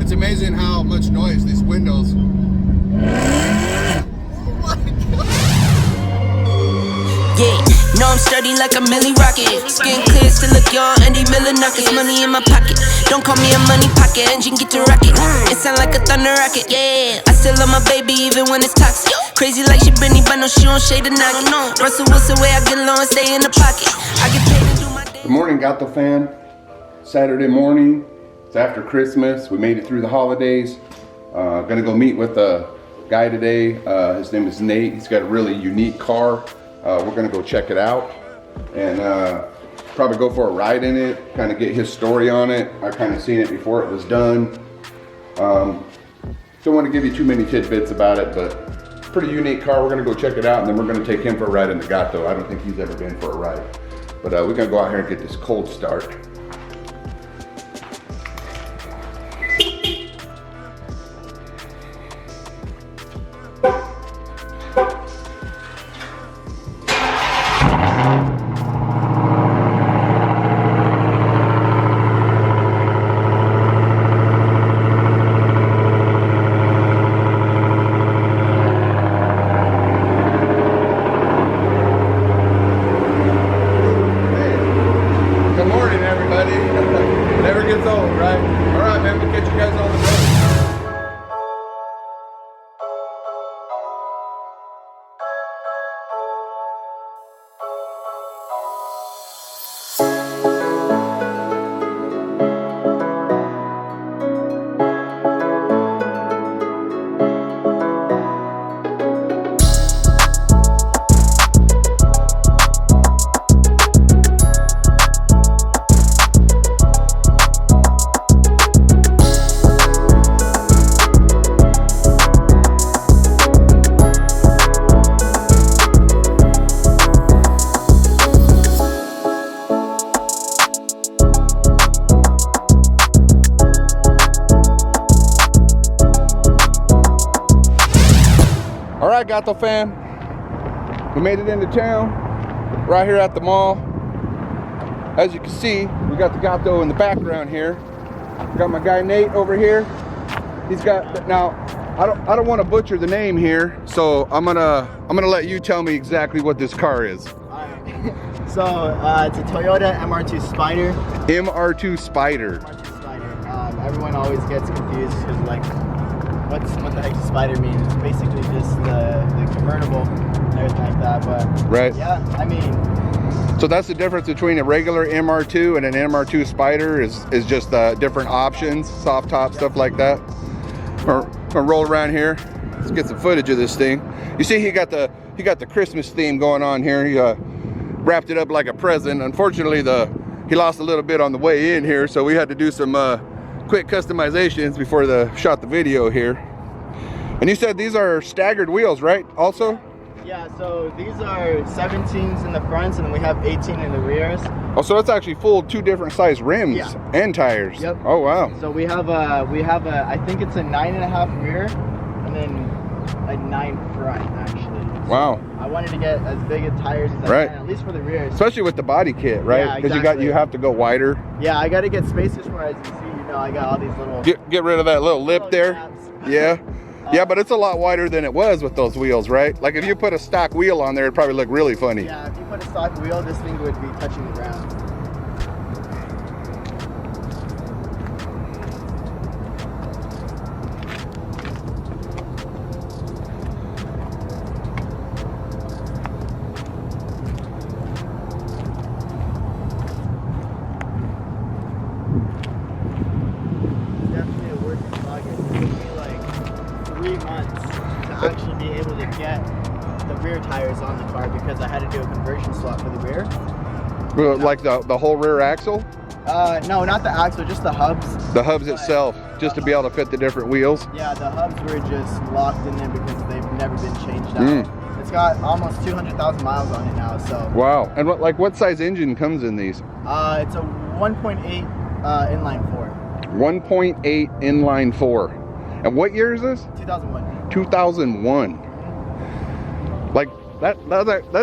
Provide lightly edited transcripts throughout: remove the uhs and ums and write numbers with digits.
It's amazing how much noise these windows. Yeah, know I'm sturdy like a Millie Rocket. Skin clear, still look young, Andy Miller knockers. Money in my pocket, don't call me a money pocket. Engine get to rocket, it sound like a thunder rocket. Yeah, I still love my baby even when it's toxic. Crazy like she Britney, but no, she don't shade the knock. No, Russell Wilson way I get low and stay in the pocket. I get paid to do my day. Good morning, Gato fan. Saturday morning, it's after Christmas. We made it through the holidays. Gonna go meet with a guy today. His name is Nate. He's got a really unique car. We're gonna go check it out and probably go for a ride in it, kind of get his story on it. I kind of seen it before it was done. Don't want to give you too many tidbits about it, but pretty unique car. We're gonna go check it out and then we're gonna take him for a ride in the Gato. I don't think he's ever been for a ride, but we're gonna go out here and get this cold start. Alright, Gato fan, we made it into town, right here at the mall. As you can see, we got the Gato in the background here. Got my guy Nate over here. He's got, now, I don't want to butcher the name here, so I'm gonna let you tell me exactly what this car is. Alright, so it's a Toyota MR2 Spider. MR2 Spider. MR2 Spider. Everyone always gets confused because like, what the heck does Spider mean? It's basically just the convertible and everything like that, but right. Yeah, I mean, so that's the difference between a regular MR2 and an MR2 Spider is just different options, soft top, stuff like that. Or roll around here. Let's get some footage of this thing. You see, he got the Christmas theme going on here. He wrapped it up like a present. Unfortunately, he lost a little bit on the way in here, so we had to do some quick customizations before shot the video here. And you said these are staggered wheels, right? Also? Yeah, so these are 17s in the fronts and then we have 18 in the rears. Oh, so it's actually full two different size rims and tires. Yep. Oh wow. So we have a I think it's a 9.5 rear and then a 9 front actually. So wow. I wanted to get as big of tires as I can, at least for the rears. Especially with the body kit, right? Yeah, because exactly. you have to go wider. Yeah, I got to get spaces for, as you see, I got all these little get rid of that little lip there. Gaps. Yeah. Yeah, but it's a lot wider than it was with those wheels, right? Like if you put a stock wheel on there, it'd probably look really funny. Yeah, if you put a stock wheel, this thing would be touching the ground. Definitely a work in progress. It took me like 3 months to actually be able to get the rear tires on the car because I had to do a conversion slot for the rear. Like the whole rear axle? No, not the axle, just the hubs. The hubs itself, just to be able to fit the different wheels? Yeah, the hubs were just locked in there because they've never been changed out. It's got almost 200,000 miles on it now, so. Wow, and what size engine comes in these? It's a 1.8 inline 4. 1.8 inline 4. And what year is this? 2001. 2001. Like, that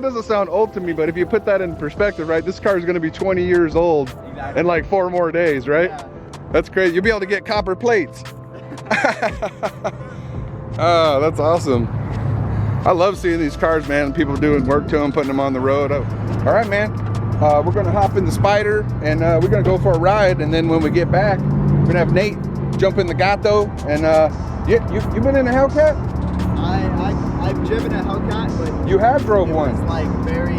doesn't sound old to me, but if you put that in perspective, right, this car is going to be 20 years old in like 4 more days, right? Yeah. That's crazy. You'll be able to get copper plates. Oh, that's awesome. I love seeing these cars, man. People doing work to them, putting them on the road. All right, man. We're gonna hop in the Spider and we're gonna go for a ride. And then when we get back, we're gonna have Nate jump in the Gato. And you been in a Hellcat? I've driven a Hellcat, but You have drove one. It's like very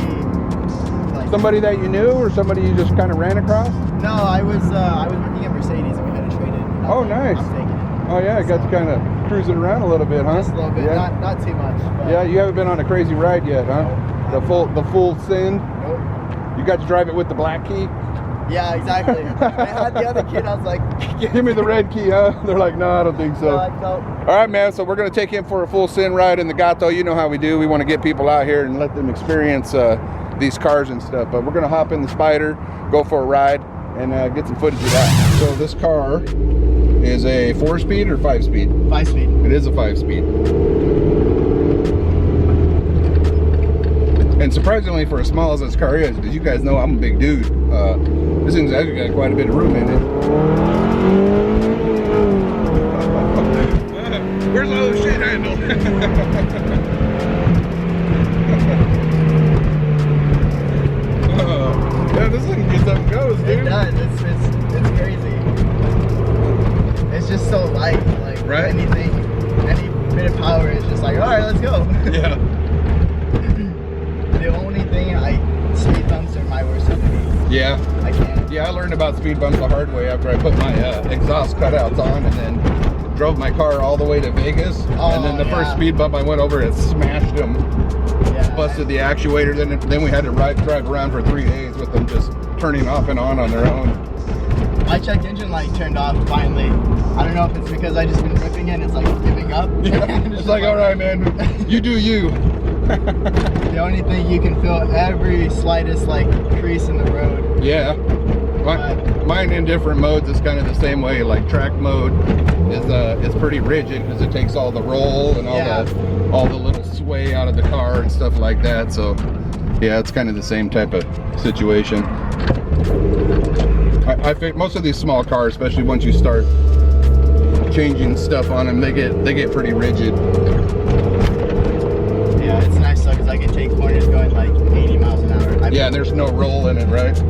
like. Somebody that you knew, or somebody you just kind of ran across? No, I was working at Mercedes and we had to trade it. Oh, nice. I'm taking it. Oh yeah, I got to kind of cruise it around a little bit, huh? Just a little bit, Yeah. not too much. But Yeah, you haven't been on a crazy ride yet, huh? No. The full send. Nope. You got to drive it with the black key. Yeah, exactly. I had the other kid. I was like, Give me the red key, huh? They're like, no, I don't think so. no. All right, man. So we're gonna take him for a full send ride in the Gato. You know how we do. We want to get people out here and let them experience these cars and stuff. But we're gonna hop in the Spider, go for a ride, and get some footage of that. So this car is a 4-speed or 5-speed? 5-speed. It is a 5-speed. And surprisingly, for as small as this car is, because you guys know I'm a big dude, this thing's actually got quite a bit of room in it. Where's the other shit handle? Yeah, this thing gets up and goes, dude. It does. It's crazy. It's just so light. Like Right? any bit of power is just like, all right, let's go. Yeah. The only thing speed bumps are my worst enemy. Yeah. I can't. Yeah, I learned about speed bumps the hard way after I put my exhaust cutouts on and then drove my car all the way to Vegas. And then the first speed bump I went over, it smashed them. Yeah. Busted the actuator. Then we had to drive around for 3 days with them just turning off and on their own. My check engine light turned off finally. I don't know if it's because I just been ripping it and it's like giving up. Yeah. It's like, all right, man, you do you. The only thing you can feel every slightest like crease in the road. Yeah. Mine in different modes is kind of the same way. Like track mode is pretty rigid because it takes all the roll and all the little sway out of the car and stuff like that. So yeah, it's kind of the same type of situation. I think most of these small cars, especially once you start changing stuff on them, they get pretty rigid. Yeah, it's nice though because I can take corners going like 80 miles an hour. Yeah, and there's no roll in it, right?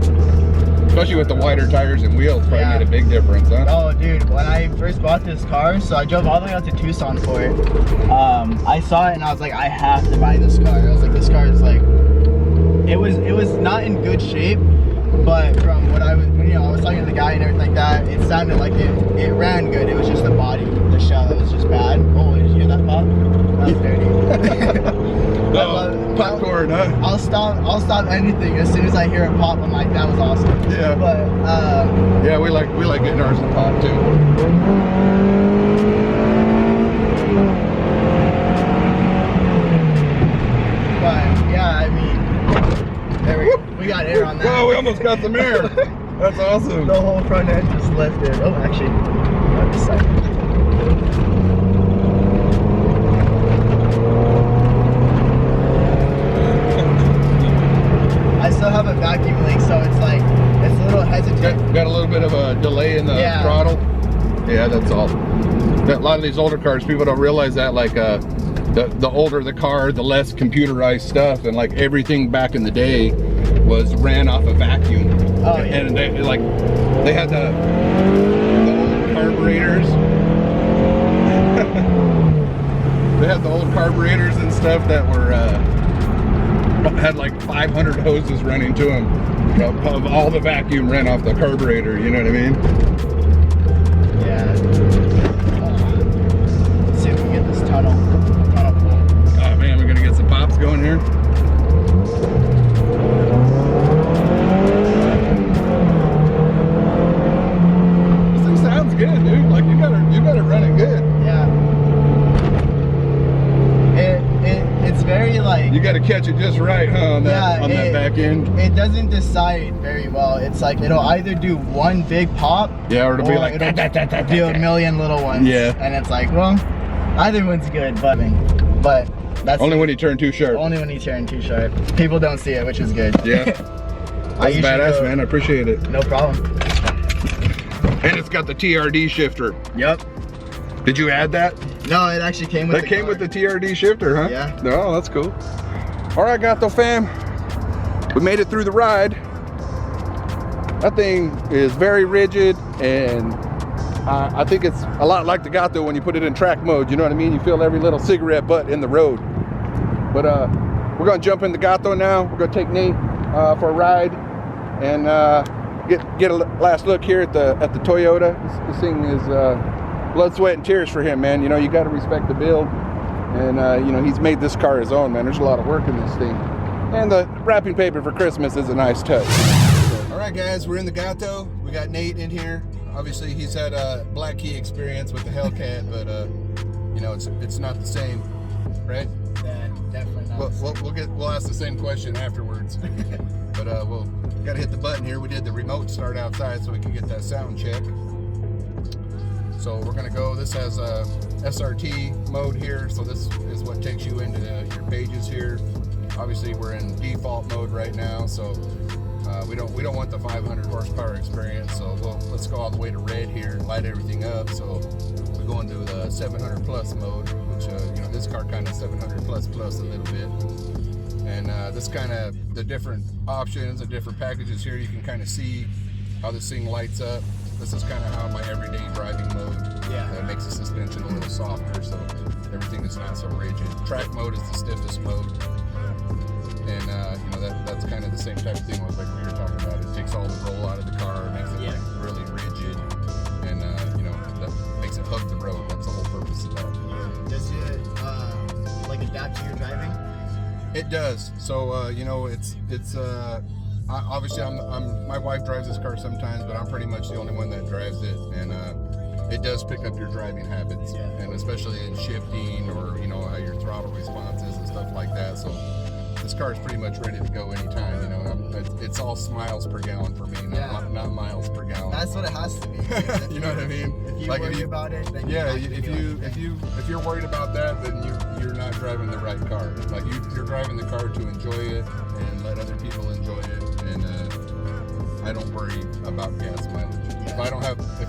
Especially with the wider tires and wheels, probably made a big difference, huh? Oh, dude, when I first bought this car, so I drove all the way out to Tucson for it. I saw it and I was like, I have to buy this car. I was like, this car is like, it was not in good shape, but from what I was talking to the guy and everything like that, it sounded like it ran good. It was just the body, the shell that was just bad. Oh, did you hear that pop? That was dirty. Popcorn, huh? I'll stop anything as soon as I hear a pop. I'm like, that was awesome. Yeah. But yeah, we like getting ours to pop too. But yeah, I mean, there we got air on that. Oh, we almost got some air. That's awesome. The whole front end just lifted. Oh, actually, wait a second. I still have a vacuum leak, so it's like, it's a little hesitant. Got a little bit of a delay in the throttle. Yeah, that's all. A lot of these older cars, people don't realize that, like the older the car, the less computerized stuff, and like everything back in the day was ran off a vacuum. Oh, yeah. And they had the old carburetors. They had the old carburetors and stuff that were had like 500 hoses running to them. You know, of all the vacuum ran off the carburetor. You know what I mean? Yeah. Let's see if we can get this tunnel full. Oh man, we're gonna get some pops going here. This thing sounds good, dude. Like you better run it good. Yeah. It's very like. You gotta catch it just right, huh? On that back end. It doesn't decide very well. It's like it'll either do one big pop. Yeah, or it'll be like it'll do a million little ones. Yeah. And it's like, well, either one's good, but that's only when you turn too sharp. Only when you turn too sharp. People don't see it, which is good. Yeah. That's badass, man. I appreciate it. No problem. And it's got the TRD shifter. Yep. Did you add that? No, it actually came with That came with the TRD shifter, huh? Yeah. No, that's cool. All right, Gato fam. We made it through the ride. That thing is very rigid, and I think it's a lot like the Gato when you put it in track mode. You know what I mean? You feel every little cigarette butt in the road. But we're gonna jump in the Gato now. We're gonna take Nate for a ride and get a last look here at the Toyota. This thing is blood, sweat, and tears for him, man. You know, you got to respect the build, and you know, he's made this car his own, man. There's a lot of work in this thing, and the wrapping paper for Christmas is a nice touch. All right, guys, we're in the Gato. We got Nate in here. Obviously, he's had a black key experience with the Hellcat, but you know, it's not the same, right? Yeah, definitely not. We'll ask the same question afterwards. But we'll gotta hit the button here. We did the remote start outside so we can get that sound check. So we're gonna go. This has a SRT mode here, so this is what takes you into your pages here. Obviously, we're in default mode right now, so we don't want the 500 horsepower experience. So let's go all the way to red here and light everything up. So we go into the 700 plus mode, which you know, this car kind of 700 plus a little bit. And this kind of the different options and different packages here, you can kind of see how this thing lights up. This is kind of how my everyday driving mode. Yeah. Makes the suspension a little softer, so everything is not so rigid. Track mode is the stiffest mode. And you know, that's kind of the same type of thing like we were talking about. It takes all the roll out of the car, makes it like really rigid, and you know, that makes it hug the road. That's the whole purpose of that. Does it like adapt to your driving? It does. So you know, it's obviously my wife drives this car sometimes, but I'm pretty much the only one that drives it, and it does pick up your driving habits, and especially in shifting or you know how your throttle response is and stuff like that. So this car is pretty much ready to go anytime. You know, it's all miles per gallon for me, not miles per gallon. That's what it has to be. You know what I mean? If you worry about it, then if you're worried about that, then you're not driving the right car. Like you're driving the car to enjoy it and let other people enjoy it. And I don't worry about gas mileage. If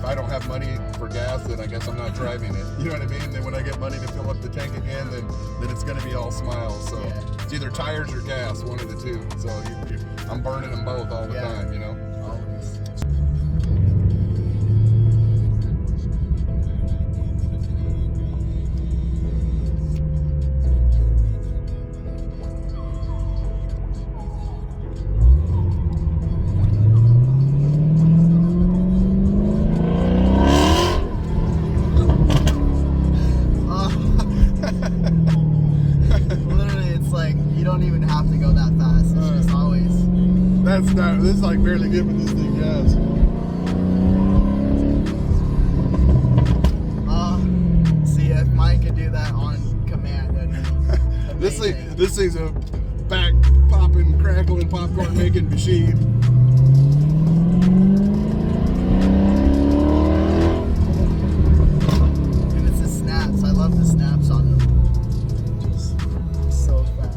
I don't have money for gas, then I guess I'm not driving it. You know what I mean? Then when I get money to fill up the tank again, then it's going to be all smiles. So it's either tires or gas, one of the two. So I'm burning them both all the time, you know. Always. This is like barely giving this thing gas. See, if mine could do that on command, then this thing's a back popping, crackling, popcorn making machine. And it's the snaps. I love the snaps on them. Just so fast.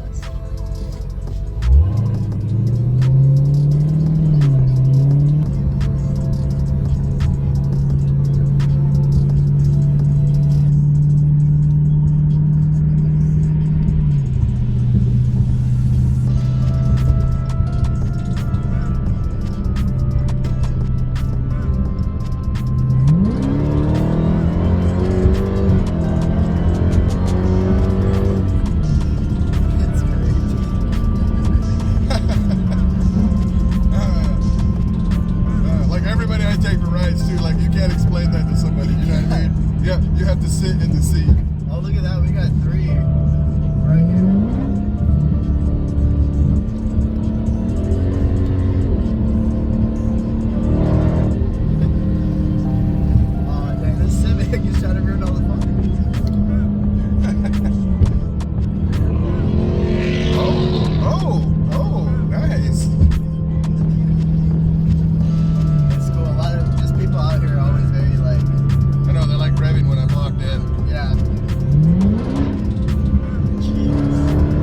You have to sit in the seat. Oh, look at that. We got 3 right here. Oh, dang, this Civic is trying to ruin all the fun. Oh, nice. It's cool. A lot of just people out here are always very like. I know they're like revving when I'm locked in. Yeah. Jeez.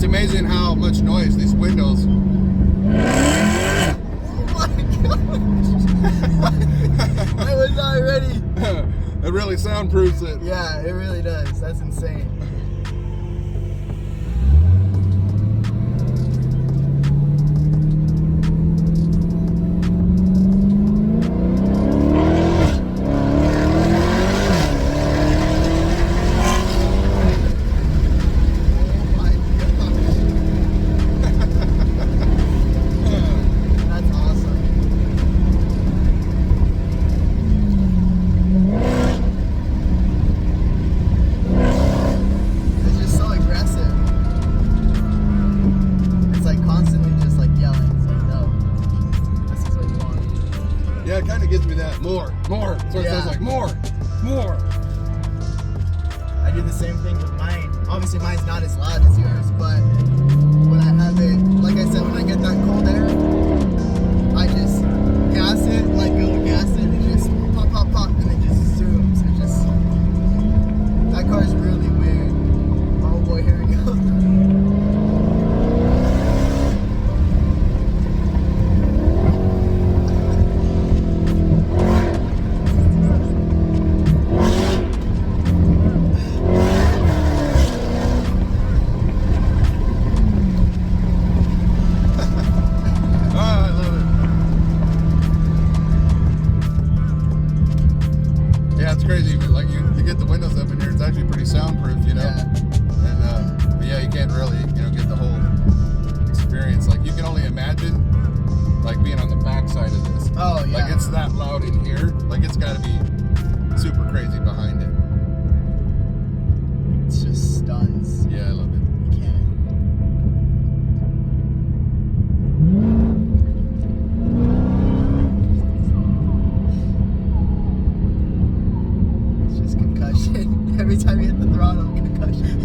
amazing how much noise these windows. Oh my gosh! I was not ready. It really soundproofs it. Yeah, it really does. That's insane. Yeah, it kind of gives me that more. So it sounds like more. I do the same thing with mine. Obviously mine's not as loud as yours, but when I have it, like I said, when I get that cold air, I just gas it, let go, gas it, and just pop, pop, pop, and it just zooms. It just, that car's really weird. Oh boy, here we go. Crazy, but like you get the windows up in here, it's actually pretty soundproof, you know. Yeah. And but yeah, you can't really, get the whole experience. Like you can only imagine, like being on the back side of this. Oh yeah. Like it's that loud in here. Like it's got to be super crazy behind it. It's just stuns. Yeah, I love it. You can't. Concussion. Every time you hit the throttle, concussion.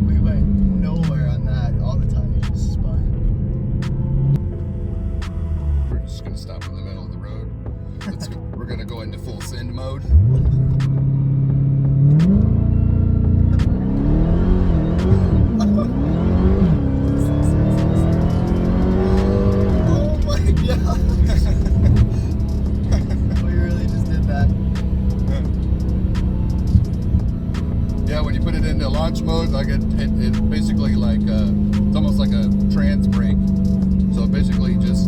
We went nowhere on that. All the time, it just spun. We're just gonna stop in the middle of the road. We're gonna go into full send mode. We really just did that. Yeah, when you put it into launch mode, like it basically like it's almost like a trans brake. So it basically just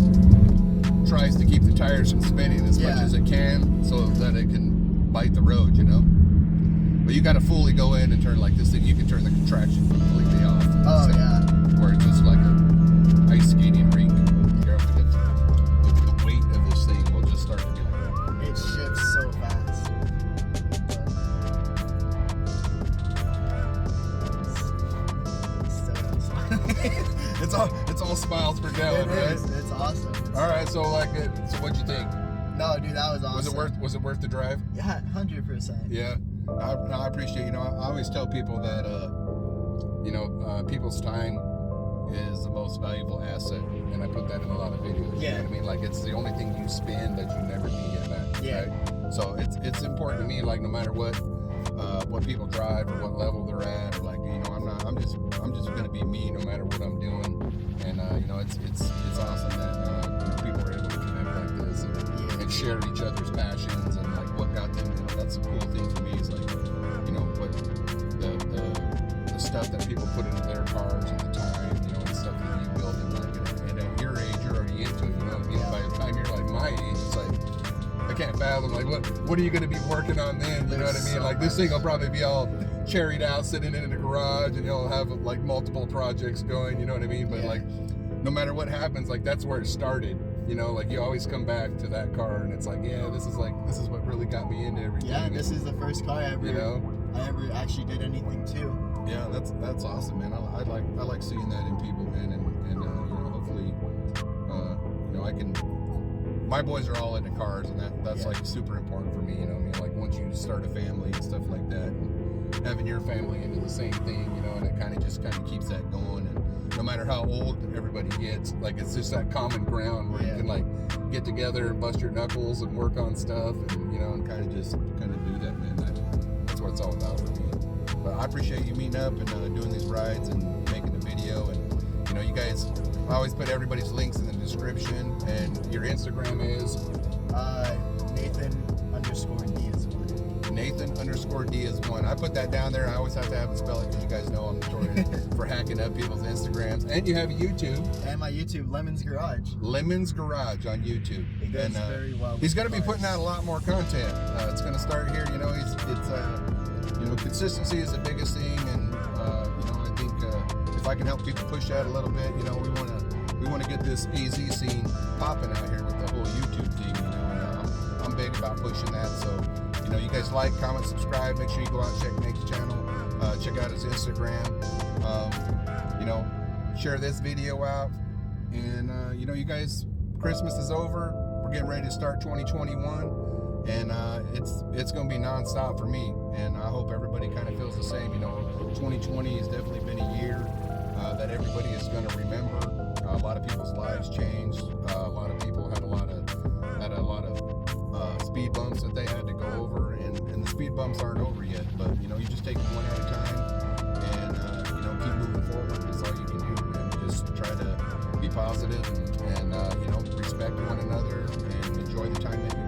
tries to keep the tires from spinning as much as it can, so that it can bite the road, But you got to fully go in and turn like this thing. You can turn the contraction completely off. Oh yeah. Where it's just like a ice skating rink. The weight of this thing will just start to be like that. It shifts so fast. It's all smiles per gallon, right? It's awesome. All right, so so what'd you think? No, dude, that was awesome. Was it worth the drive? Yeah, 100%. Yeah, I appreciate. I always tell people that people's time is the most valuable asset, and I put that in a lot of videos. Yeah. You know what I mean? Like it's the only thing you spend that you never can get back. Yeah. Right? So it's important to me. Like no matter what people drive or what level they're at, or like I'm just gonna be me no matter what I'm doing. And it's awesome that people are able to connect like this and share each other's passions and like what got them. That's the cool thing for me is like what the stuff that people put into their cars and the time and stuff that you build in market. And at your age, you're already into it. By the time you're like my age, it's like I can't fathom like what are you gonna be working on then? You know what I mean? So Like this thing will probably be all cherried out, sitting in the garage, and you'll have like multiple projects going. You know what I mean? But like no matter what happens, like that's where it started. Like you always come back to that car, and it's like, yeah, this is what really got me into everything. Yeah, this is the first car I ever actually did anything to. Yeah, that's awesome, man. I like seeing that in people, man, and hopefully, I can. My boys are all into cars, and that's like super important for me. You know what I mean? Like once you start a family and stuff like that, and having your family into the same thing, and it kind of keeps that going. And no matter how old everybody gets, like it's just that common ground where you can like get together and bust your knuckles and work on stuff, and you know, and kind of do that, man. That's what it's all about for me. But I appreciate you meeting up and doing these rides and making the video, and you know, you guys, I always put everybody's links in the description, and your Instagram is Nathan_Diaz1. I put that down there. I always have to have it spelled because you guys know I'm notorious for hacking up people's Instagrams. And you have a YouTube. And my YouTube, Lemon's Garage. Lemon's Garage on YouTube. It goes very well. He's going to be putting out a lot more content. It's going to start here. You know, you know, consistency is the biggest thing, and you know, I think if I can help people push that a little bit, you know, we want to get this AZ scene popping out here with the whole YouTube team. You know, and I'm big about pushing that. So, you know, you guys like, comment, subscribe. Make sure you go out and check Nate's channel. Check out his Instagram. You know, share this video out. And you know, you guys, Christmas is over. We're getting ready to start 2021, and it's going to be nonstop for me. And I hope everybody kind of feels the same. You know, 2020 has definitely been a year that everybody is going to remember. A lot of people's lives changed. A lot of people had a lot of speed bumps that they had to go over, and the speed bumps aren't over yet. But you know, you just take them one at a time, and you know, keep moving forward. That's all you can do, and just try to be positive and you know, respect one another and enjoy the time that you